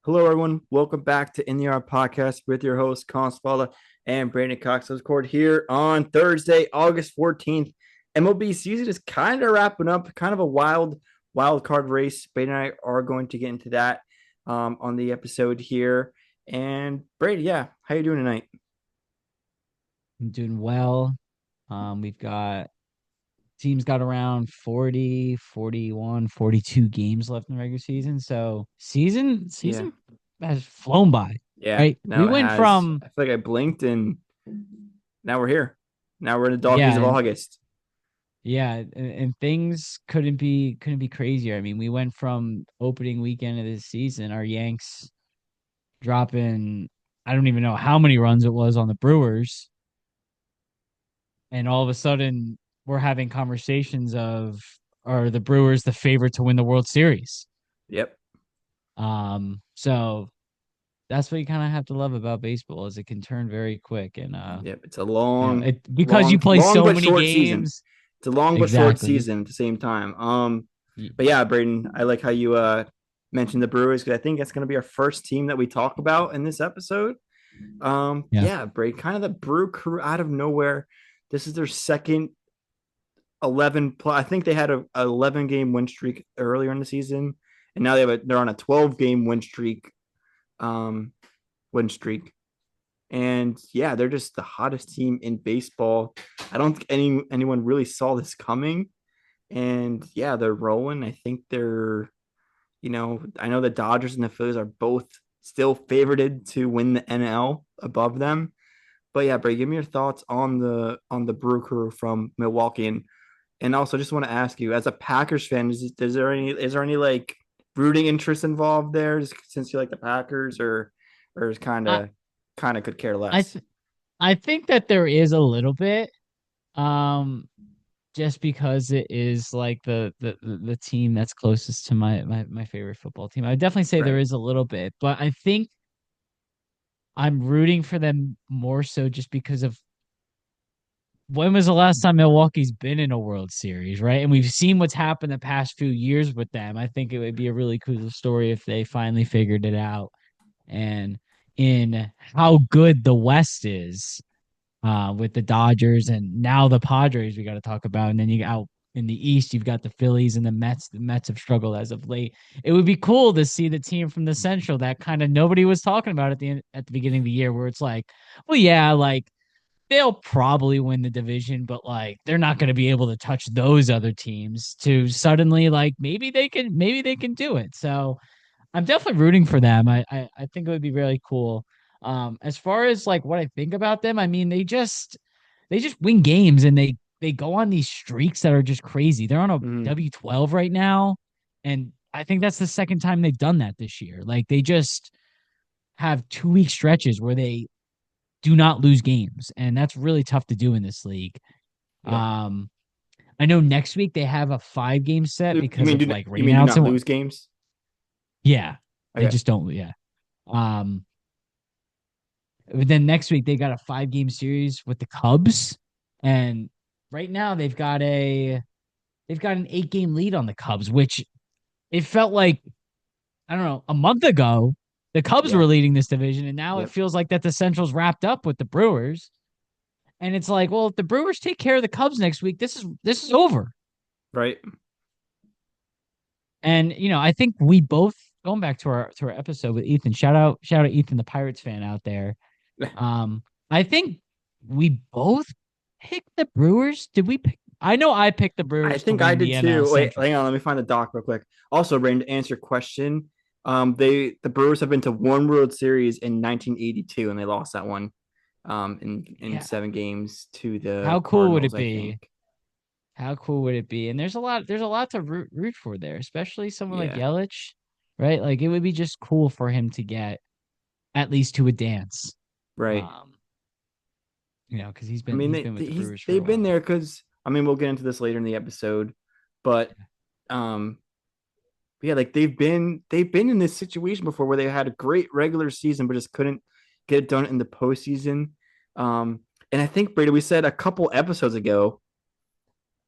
Hello, everyone. Welcome back to In the Yard Podcast with your host, Collin and Braeden Cox. Let's record here on Thursday, August 14th. MLB season is kind of wrapping up, kind of a wild card race. Braeden and I are going to get into that on the episode here. And Braeden, yeah, how you doing tonight? I'm doing well. We've got teams got around 40, 41, 42 games left in the regular season. So Yeah, season has flown by, yeah. right? We Now it went has. from I feel like I blinked and now we're here. Now we're in the doggies yeah, of and August. and things couldn't be crazier. I mean, we went from opening weekend of this season, our Yanks dropping I don't even know how many runs it was on the Brewers, and all of a sudden we're having conversations of are the Brewers the favorite to win the World Series? Yep, So that's what you kind of have to love about baseball is it can turn very quick and yep. It's a long, it because you long, play long so but many short season. games. It's a long but short Exactly. season at the same time. Y- But yeah, Braeden, I like how you mentioned the Brewers because I think that's going to be our first team that we talk about in this episode. Yeah. Yeah, Braeden, kind of the Brew Crew out of nowhere. This is their second 11 plus. I think they had a 11 game win streak earlier in the season, and now they're on a 12 game um, win streak. And yeah, they're just the hottest team in baseball. I don't think anyone really saw this coming. And yeah, they're rolling. I think I know the Dodgers and the Phillies are both still favorited to win the NL above them. But yeah, Bray, give me your thoughts on the Brew Crew from Milwaukee, and also just want to ask you, as a Packers fan, is there any like rooting interest involved there, just since you like the Packers, or is I kind of could care I less? th- I think that there is a little bit um just because it is like the team that's closest to my favorite football team. I would definitely say there Right. is a little bit, but I think I'm rooting for them more so just because of when was the last time Milwaukee's been in a World Series, right? And we've seen what's happened the past few years with them. I think it would be a really cool story if they finally figured it out. And in how good the West is with the Dodgers and now the Padres, we got to talk about. And then you out in the East, you've got the Phillies and the Mets. The Mets have struggled as of late. It would be cool to see the team from the Central that kind of nobody was talking about at the beginning of the year, where it's like, well, yeah, like they'll probably win the division, but like they're not going to be able to touch those other teams to suddenly like maybe they can do it. So I'm definitely rooting for them. I think it would be really cool. As far as like what I think about them, I mean they just win games and they go on these streaks that are just crazy. They're on a Mm, W12 right now, and I think that's the second time they've done that this year. Like they just have 2 week stretches where they do not lose games, and that's really tough to do in this league. yep. Um, I know next week they have a 5 game set You because mean of do like you mean do rainouts not and what. lose games? Yeah, they Okay. just don't. Yeah. Um, but then next week they got a 5 game series with the Cubs, and right now they've got an 8 game lead on the Cubs, which it felt like I don't know a month ago the Cubs Yeah. were leading this division, and now it Yep. feels like that the Central's wrapped up with the Brewers. And it's like, well, if the Brewers take care of the Cubs next week, this is over. Right. And I think we both going back to our episode with Ethan. Shout out Ethan, the Pirates fan out there. Um, I think we both picked the Brewers. Did we pick? I know I picked the I Brewers to think I win did the NL too. Wait, Central. hang on. Let me find the doc real quick. Also, Brain, to answer your question, the Brewers have been to one World Series in 1982, and they lost that one in Yeah. 7 games to the How cool would Cardinals, it I be? think. How cool would it be? And there's a lot to root for there, especially someone like Yeah. Yelich, right? Like it would be just cool for him to get at least to a dance. Right. Um, because he's I been mean, he's they been with the he's Brewers for a they've been while. there because I mean we'll get into this later in the episode, but um yeah, like they've been in this situation before where they had a great regular season but just couldn't get it done in the postseason. Um, and I think Brady, we said a couple episodes ago,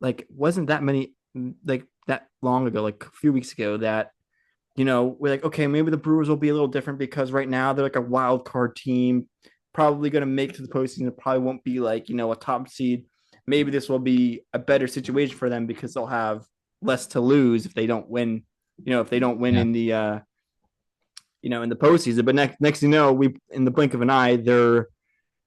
like wasn't that many like that long ago, like a few weeks ago, that we're like, okay, maybe the Brewers will be a little different because right now they're like a wild card team, probably going to make it to the postseason. It probably won't be like, a top seed. Maybe this will be a better situation for them because they'll have less to lose if they don't win, if they don't win Yeah. in the postseason. But next, we in the blink of an eye, they're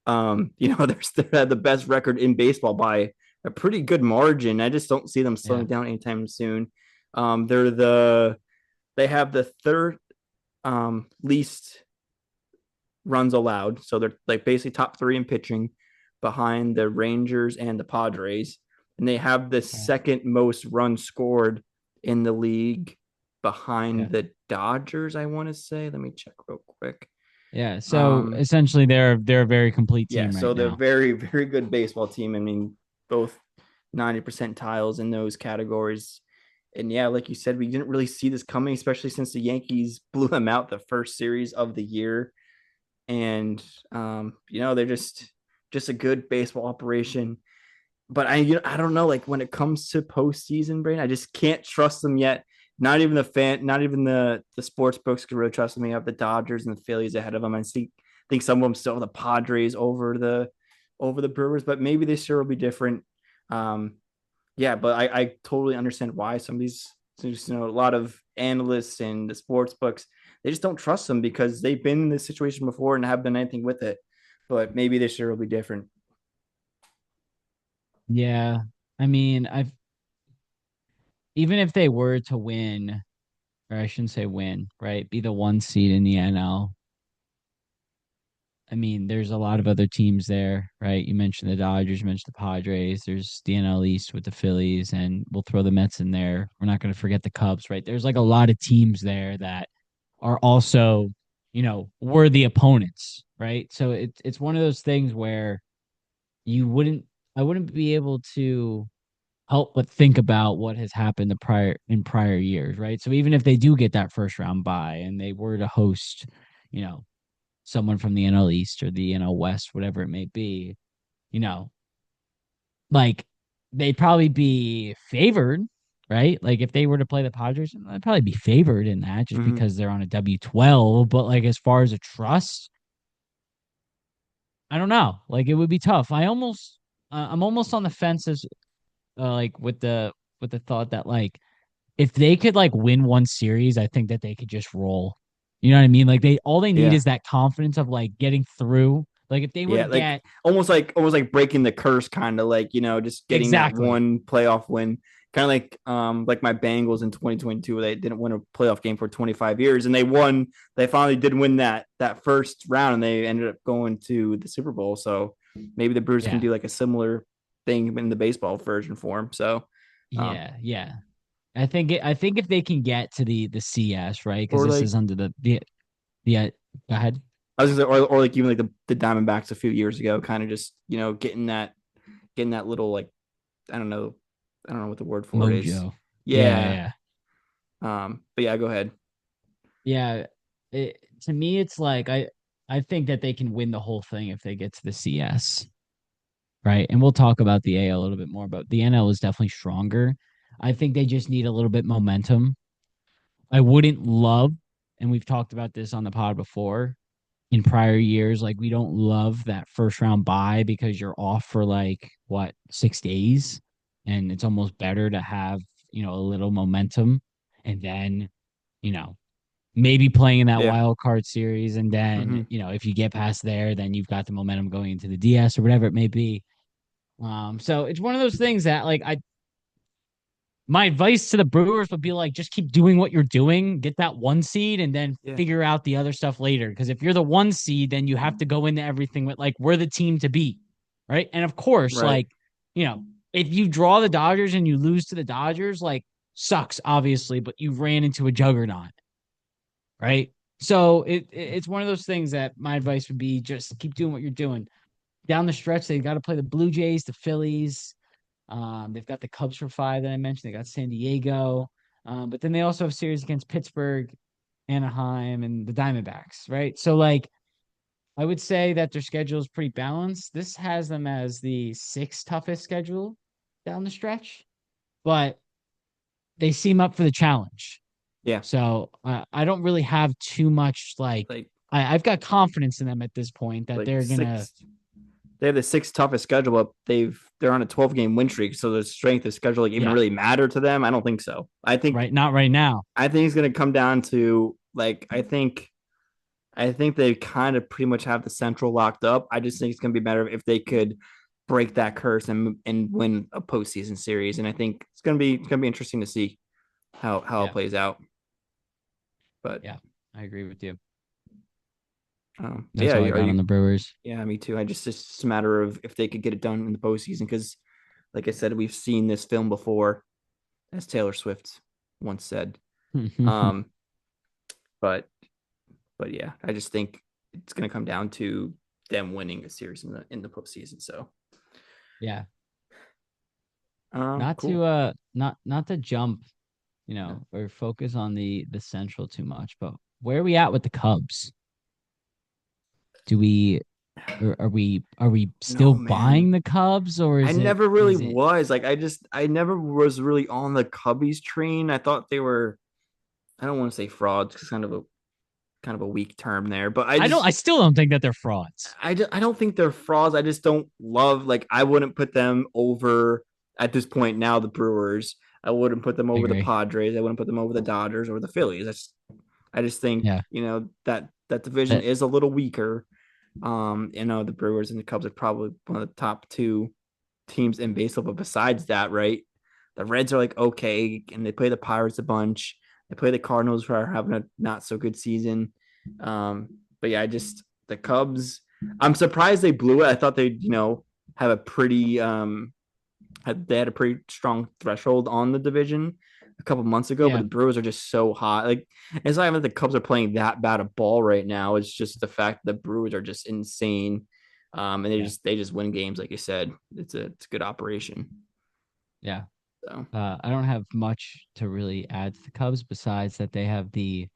the best record in baseball by a pretty good margin. I just don't see them Yeah. slowing down anytime soon. They have the third least runs allowed, so they're like basically top three in pitching, behind the Rangers and the Padres, and they have the Okay. second most runs scored in the league, Yeah. behind the Dodgers. I want to say. Let me check real quick. Yeah. So Um, essentially they're a very complete yeah, team right so they're now. very, very good baseball team. I mean, both 90 percentiles in those categories. And yeah, like you said, we didn't really see this coming, especially since the Yankees blew them out the first series of the year. And they're just a good baseball operation. But I don't know, like when it comes to postseason, Brain, I just can't trust them yet. Not even the sports books can really trust them. You have the Dodgers and the Phillies ahead of them. I think some of them still have the Padres over the Brewers, but maybe this year will be different. Um, yeah, but I totally understand why some of these, a lot of analysts and the sports books, they just don't trust them because they've been in this situation before and haven't done anything with it. But maybe this year will be different. Yeah. I mean, I've even if they were to win, or I shouldn't say win, right? Be the one seed in the NL. I mean, there's a lot of other teams there, right? You mentioned the Dodgers, you mentioned the Padres. There's the NL East with the Phillies, and we'll throw the Mets in there. We're not going to forget the Cubs, right? There's like a lot of teams there that are also, worthy opponents, right? So it's one of those things where you wouldn't I wouldn't be able to help but think about what has happened in prior years, right? So even if they do get that first round bye and they were to host, you know, someone from the NL East or the NL West, whatever it may be, you know, like they'd probably be favored, right? Like if they were to play the Padres, they'd probably be favored in that just Mm-hmm. because they're on a W-12. But like as far as a trust, I don't know. Like it would be tough. I'm almost on the fences, like with the thought that like if they could like win one series, I think that they could just roll. You know what I mean? Like they all they need Yeah. is that confidence of like getting through. Like if they were to Yeah, like get almost like breaking the curse, kind of like just getting that exactly, one playoff win, kind of like my Bengals in 2022, where they didn't win a playoff game for 25 years, and they won. They finally did win that first round, and they ended up going to the Super Bowl. So maybe the Brewers can yeah, do like a similar thing in the baseball version form. So, um, yeah. I think if they can get to the CS, right? Because or this like is under the go ahead. I was gonna say, or like even like the Diamondbacks a few years ago, kind of just getting that little like I don't know what the word for it is. Mojo. Yeah, Yeah. yeah. But yeah, go ahead. Yeah. To me it's like I think that they can win the whole thing if they get to the CS. Right. And we'll talk about the A a little bit more, but the NL is definitely stronger. I think they just need a little bit momentum. I wouldn't love, and we've talked about this on the pod before in prior years, like we don't love that first round bye because you're off for like what, 6 days. And it's almost better to have, a little momentum and then, you know, maybe playing in that Yeah. wild card series. And then, Mm-hmm. if you get past there, then you've got the momentum going into the DS or whatever it may be. So it's one of those things that like my advice to the Brewers would be like just keep doing what you're doing, get that one seed, and then Yeah. figure out the other stuff later. Because if you're the one seed, then you have to go into everything with like we're the team to beat, right? And of course, Right. like if you draw the Dodgers and you lose to the Dodgers, like sucks obviously, but you ran into a juggernaut, right? So it's one of those things that my advice would be just keep doing what you're doing. Down the stretch, they got to play the Blue Jays, the Phillies, they've got the Cubs for 5 that I mentioned. They got San Diego. But then they also have series against Pittsburgh, Anaheim, and the Diamondbacks, right? So like I would say that their schedule is pretty balanced. This has them as the sixth toughest schedule down the stretch, but they seem up for the challenge. Yeah, So I don't really have too much like I've got confidence in them at this point that like they're gonna six. They have the sixth toughest schedule, but they're on a 12 game win streak. So the strength of schedule like even yeah, really matter to them? I don't think so. right, not right now. I think it's going to come down to like I think they kind of pretty much have the Central locked up. I just think it's going to be better if they could break that curse and win a postseason series. And I think it's going to be interesting to see how it Yeah, plays out. But yeah, I agree with you. That's yeah, all I are got on you? the Brewers. Yeah, me too. It's just a matter of if they could get it done in the postseason because, like I said, we've seen this film before, as Taylor Swift once said. Um, but yeah, I just think it's going to come down to them winning a series in the postseason. So, Yeah, not cool. to not to jump, Yeah. or focus on the Central too much, but where are we at with the Cubs? Do we are we No, still man. buying the Cubs, or I is it never really is it was like I never was really on the Cubbies train. I thought they were I don't want to say frauds because kind of a weak term there, but I still don't think that they're frauds. I don't think they're frauds. I just don't love like I wouldn't put them over at this point now the Brewers. I wouldn't put them I over the agree. Padres. I wouldn't put them over the Dodgers or the Phillies. I just think, Yeah. that division That is a little weaker. The Brewers and the Cubs are probably one of the top two teams in baseball, but besides that, right? The Reds are like okay, and they play the Pirates a bunch. They play the Cardinals who are having a not so good season. But yeah, I just the Cubs. I'm surprised they blew it. I thought they'd have a pretty they had a pretty strong threshold on the division a couple months ago, but yeah, the Brewers are just so hot. Like it's not even that the Cubs are playing that bad a ball right now. It's just the fact that the Brewers are just insane. And yeah, they just win games, like you said. It's a good operation. yeah. So I don't have much to really add to the Cubs besides that they have the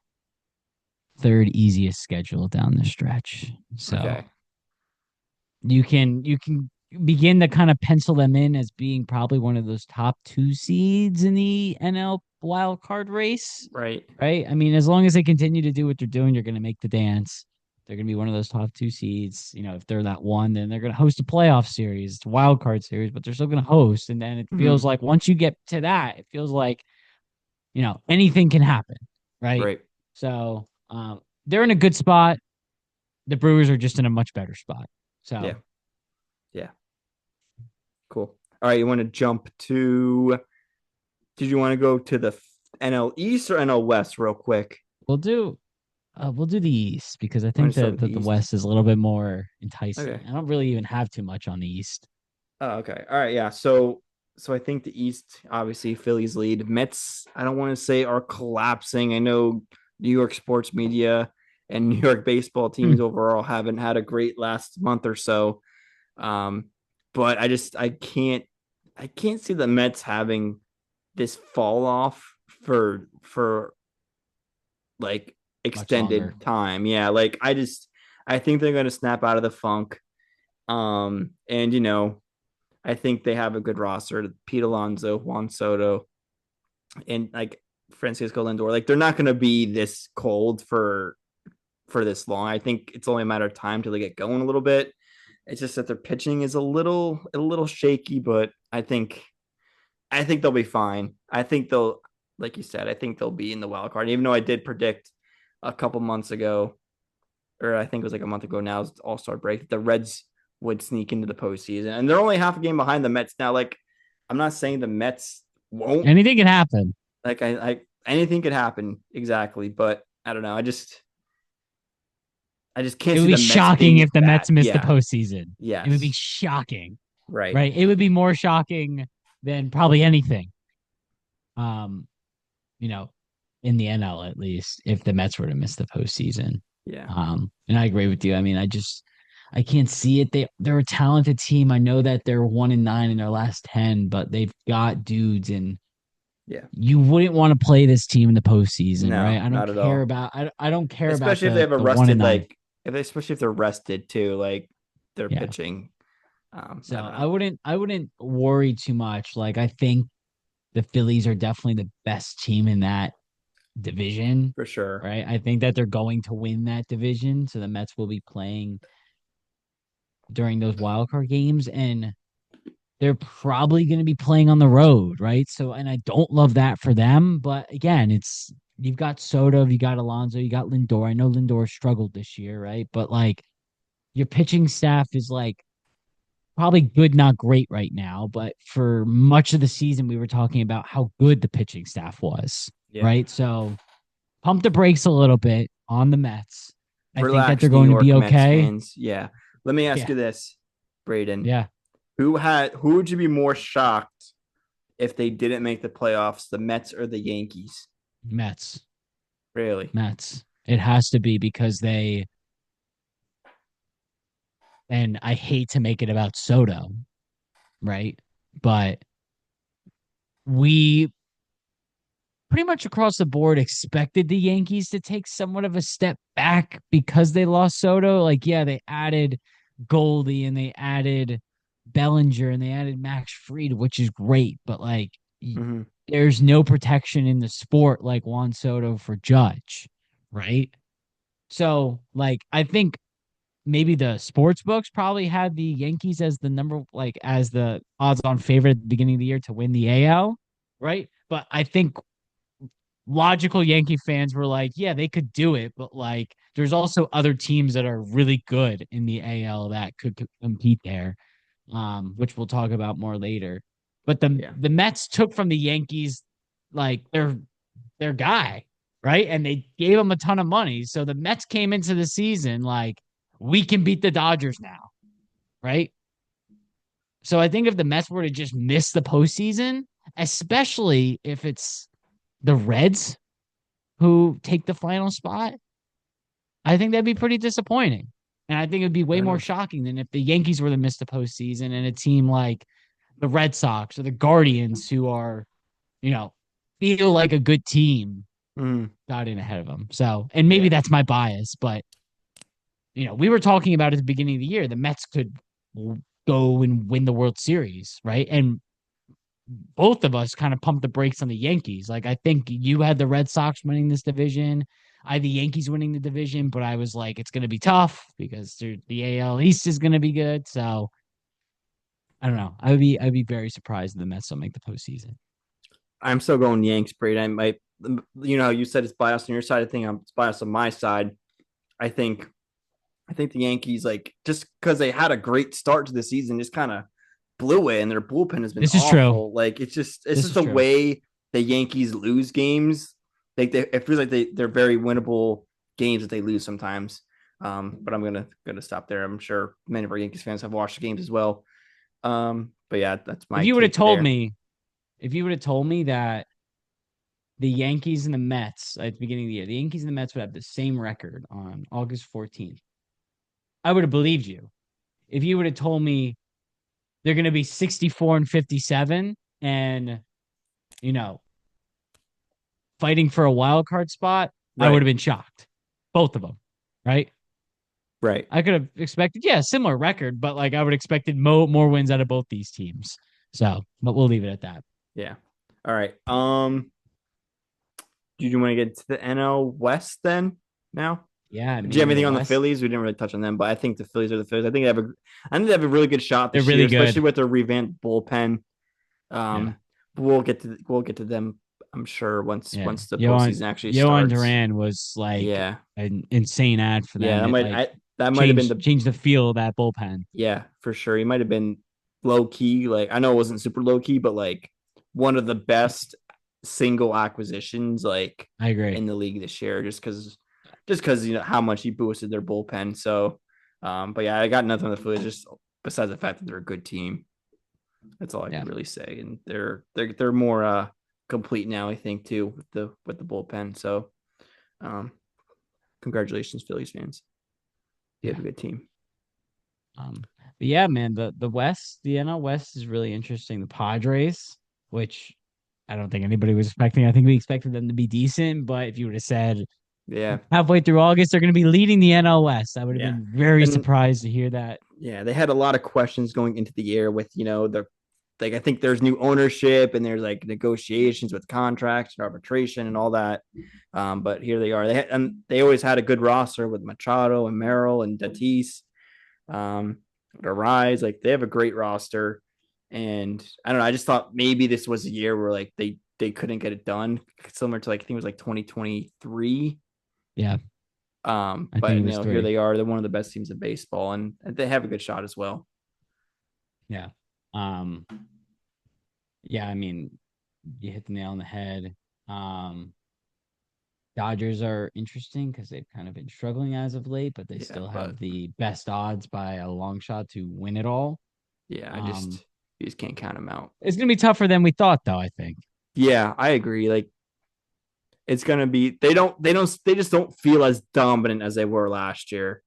third easiest schedule down the stretch. So okay, you can begin to kind of pencil them in as being probably one of those top two seeds in the NL wild card race, right, right? I mean, as long as they continue to do what they're doing, you're going to make the dance. They're going to be one of those top two seeds. If they're that one, then they're going to host a playoff series, it's a wild card series, but they're still going to host. And then it feels mm-hmm. like once you get to that, it feels like, anything can happen, right? Right, So they're in a good spot. The Brewers are just in a much better spot. yeah, So yeah, cool. All right, you want to jump to? Did you want to go to the NL East or NL West real quick? we'll do we'll do the East because I You want think to start that with the the East? West is a little bit more enticing. Okay. I don't really even have too much on the East. Oh, okay. All right. Yeah. So I think the East, obviously, Phillies lead. Mets, I don't want to say are collapsing. I know New York sports media and New York baseball Hmm. teams overall haven't had a great last month or so. Um, but I can't see the Mets having this fall off for like Much longer. extended time. Yeah. Like I think they're gonna snap out of the funk. And I think they have a good roster. Pete Alonso, Juan Soto, and like Francisco Lindor. Like they're not going to be this cold for this long. I think it's only a matter of time till they get going a little bit. It's just that their pitching is a little shaky, but I think they'll be fine. I think they'll, like you said, I think they'll be in the wild card. Even though I did predict a couple months ago, or I think it was like a month ago now, All Star break, the Reds would sneak into the postseason, and they're only half a game behind the Mets now. Like, I'm not saying the Mets won't. Anything can happen. Like, I anything could happen exactly, but I don't know. I just can't It would see be the Mets shocking being if the that. Mets missed the Yeah. postseason. It would be Yes. shocking, Right. right? It would be more shocking than probably anything. Um, you know, in the NL at least, if the Mets were to miss the postseason. Yeah. And I agree with you. I mean, I can't see it. They're a talented team. I know that they're 1-9 in their last 10, but they've got dudes, and Yeah. you wouldn't want to play this team in the postseason, right? No, not at all. I don't care about Especially if they have a the one and rusted nine. like especially if they're rested too, like they're Yeah. pitching. So I don't I know. wouldn't I wouldn't worry too much. Like I think the Phillies are definitely the best team in that division, for sure. right? I think that they're going to win that division. So the Mets will be playing during those wild card games, and they're probably going to be playing on the road, right? So, and I don't love that for them, but again, it's you've got Soto, you got Alonso, you got Lindor. I know Lindor struggled this year, right? But like your pitching staff is like probably good, not great right now. But for much of the season, we were talking about how good the pitching staff was, Yeah. right? So pump the brakes a little bit on the Mets. I think that they're Relax, New going to be York Mets okay. fans. Yeah. Let me ask Yeah. you this, Braden. Yeah. Who would you be more shocked if they didn't make the playoffs, the Mets or the Yankees? Mets. Really? Mets. It has to be because they, and I hate to make it about Soto, right? But we pretty much across the board expected the Yankees to take somewhat of a step back because they lost Soto. Like, yeah, they added Goldie and they added Bellinger and they added Max Fried, which is great, but like Mm-hmm. there's no protection in the sport like Juan Soto for Judge, right? So, like, I think maybe the sports books probably had the Yankees as the number, like, as the odds on favorite at the beginning of the year to win the AL, right? But I think logical Yankee fans were like, yeah, they could do it, but like there's also other teams that are really good in the AL that could compete there, which we'll talk about more later. But the Yeah. the Mets took from the Yankees like their guy, right? And they gave him a ton of money. So the Mets came into the season like we can beat the Dodgers now, right? So I think if the Mets were to just miss the postseason, especially if it's the Reds who take the final spot, I think that'd be pretty disappointing. And I think it'd be way Fair more enough. shocking than if the Yankees were to miss the postseason and a team like the Red Sox or the Guardians, who are, you know, feel like a good team, Mm, got in ahead of them. So, and maybe yeah. that's my bias, but, we were talking about at the beginning of the year, the Mets could go and win the World Series, right? And both of us kind of pumped the brakes on the Yankees. Like I think you had the Red Sox winning this division. I had the Yankees winning the division, but I was like, it's going to be tough because the AL East is going to be good. So I don't know. I'd be very surprised if the Mets don't make the postseason. I'm still going Yanks, Braden. I might, you said it's biased on your side. I think I'm biased on my side. I think I think the Yankees, like, just because they had a great start to the season, just kind of blew it, and their bullpen has been This is true. awful. Like, it's This just is the true. way the Yankees lose games. Like, it feels like they're very winnable games that they lose sometimes. But I'm gonna stop there. I'm sure many of our Yankees fans have watched the games as well. But yeah, that's If my you would have take told there. me, if you would have told me that the Yankees and the Mets at the beginning of the year, the Yankees and the Mets would have the same record on August 14th, I would have believed you. If you would have told me they're going to be 64 and 57 and, you know, fighting for a wild card spot, I would Right, have been shocked. Both of them, right? right, I could have expected, yeah, similar record, but like I would have expected more wins out of both these teams. So, but we'll leave it at that. yeah. All right. Do you want to get to the NL West then? Now? Yeah, I Do you have mean the anything on the West, Phillies? We didn't really touch on them, but I think the Phillies are the Phillies. I think they have a really good shot they're this year, really especially good. with their revamped bullpen. Yeah, We'll get to them, I'm sure, yeah. once the Yohan postseason actually Yohan starts. Duran was like Yeah, an insane ad for yeah, them. It like that might have been changed the changed the feel of that bullpen. yeah, for sure. He might have been low key. Like, I know it wasn't super low key, but like one of the best single acquisitions like I agree. in the league this year, just because how much he boosted their bullpen. So, but yeah, I got nothing on the Phillies just besides the fact that they're a good team. That's all I Yeah, can really say, and they're more complete now, I think, too, with the bullpen. So, um, congratulations, Phillies fans. You have yeah. a good team. But yeah, man, the West, the NL West is really interesting. The Padres, which I don't think anybody was expecting. I think we expected them to be decent, but if you would have said Yeah, halfway through August they're going to be leading the NL West, I would have yeah, been very and surprised to hear that. yeah, they had a lot of questions going into the year with the like I think there's new ownership and there's like negotiations with contracts and arbitration and all that. But here they are. And they always had a good roster with Machado and Merrill and Tatis. The Rise, like they have a great roster. And I don't know. I just thought maybe this was a year where like they couldn't get it done, similar to like I think it was like 2023. Yeah, I But think it you was know, here three. they are. They're one of the best teams in baseball, and they have a good shot as well. Yeah. Um, yeah, I mean, you hit the nail on the head. Um, Dodgers are interesting because they've kind of been struggling as of late, but they Yeah, still but have the best odds by a long shot to win it all. yeah, Um, you just can't count them out. it's gonna be tougher than we thought, though, I think. Yeah, I agree. Like it's gonna be they just don't feel as dominant as they were last year,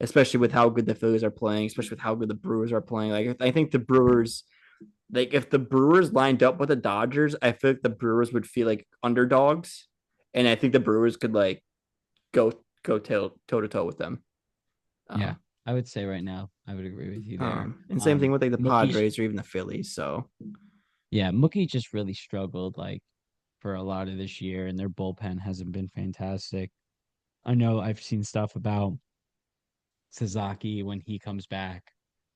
especially with how good the Phillies are playing, especially with how good the Brewers are playing. Like I think the Brewers, like if the Brewers lined up with the Dodgers, I feel like the Brewers would feel like underdogs, and I think the Brewers could like go toe to toe with them. Yeah, Um, I would say right now, I would agree with you there. and same thing with like the Mookie's, Padres or even the Phillies. So yeah, Mookie just really struggled like for a lot of this year, and their bullpen hasn't been fantastic. I know I've seen stuff about Sasaki when he comes back.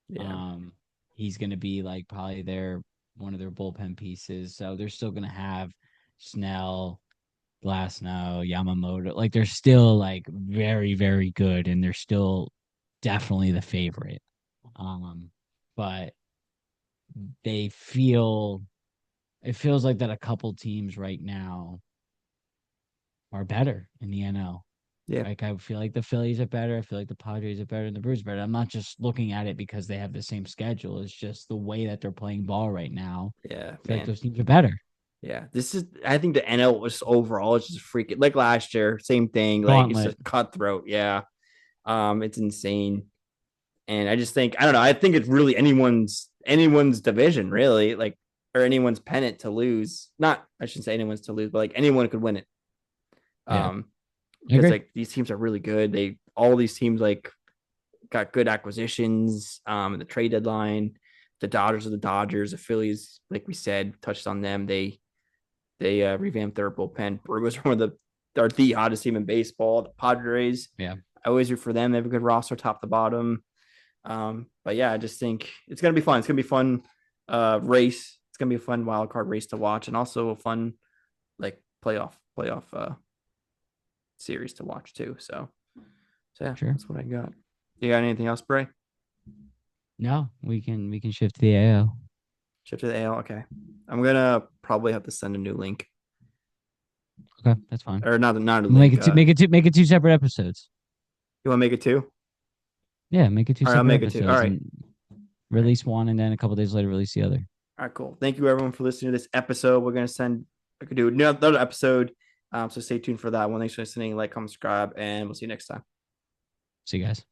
yeah, Um, he's gonna be like probably their one of their bullpen pieces. So they're still gonna have Snell, Glasnow, Yamamoto. Like they're still like very, very good and they're still definitely the favorite. Um, but they feel it feels like that a couple teams right now are better in the NL. yeah, Like I feel like the Phillies are better. I feel like the Padres are better and the Brewers are better. I'm not just looking at it because they have the same schedule. It's just the way that they're playing ball right now. yeah, I feel like man. those teams are better. Yeah, this is. I think the NL was overall it's just freaking like last year. Same thing. Like it's Gauntlet. a cutthroat. Yeah, it's insane. And I just think I don't know. I think it's really anyone's division, really, like or anyone's pennant to lose. Not I shouldn't say anyone's to lose, but like anyone could win it. Yeah, Um, I because agree. like these teams are really good. They all these teams like got good acquisitions. In the trade deadline, the Dodgers are the Dodgers. The Phillies, like we said, touched on them. They revamped their bullpen. Brewers are one of the hottest team in baseball. The Padres, Yeah, I always root for them. They have a good roster, top to bottom. But yeah, I just think it's gonna be fun. It's gonna be fun race. It's gonna be a fun wild card race to watch, and also a fun like playoff series to watch too. So yeah, sure. that's what I got. You got anything else, Bray? No, we can shift to the AL. Shift to the AL. Okay, I'm gonna probably have to send a new link, Okay, that's fine. or not a Make link. it two, make it two, make it two separate episodes. You want to make it two? Yeah, make it two All right, I'll separate make it two. All episodes right, and all right. release one, and then a couple days later release the other. All right, cool. Thank you everyone for listening to this episode. We're gonna send I could do another episode. So stay tuned for that one. Thanks for listening. Like, comment, subscribe, and we'll see you next time. See you guys.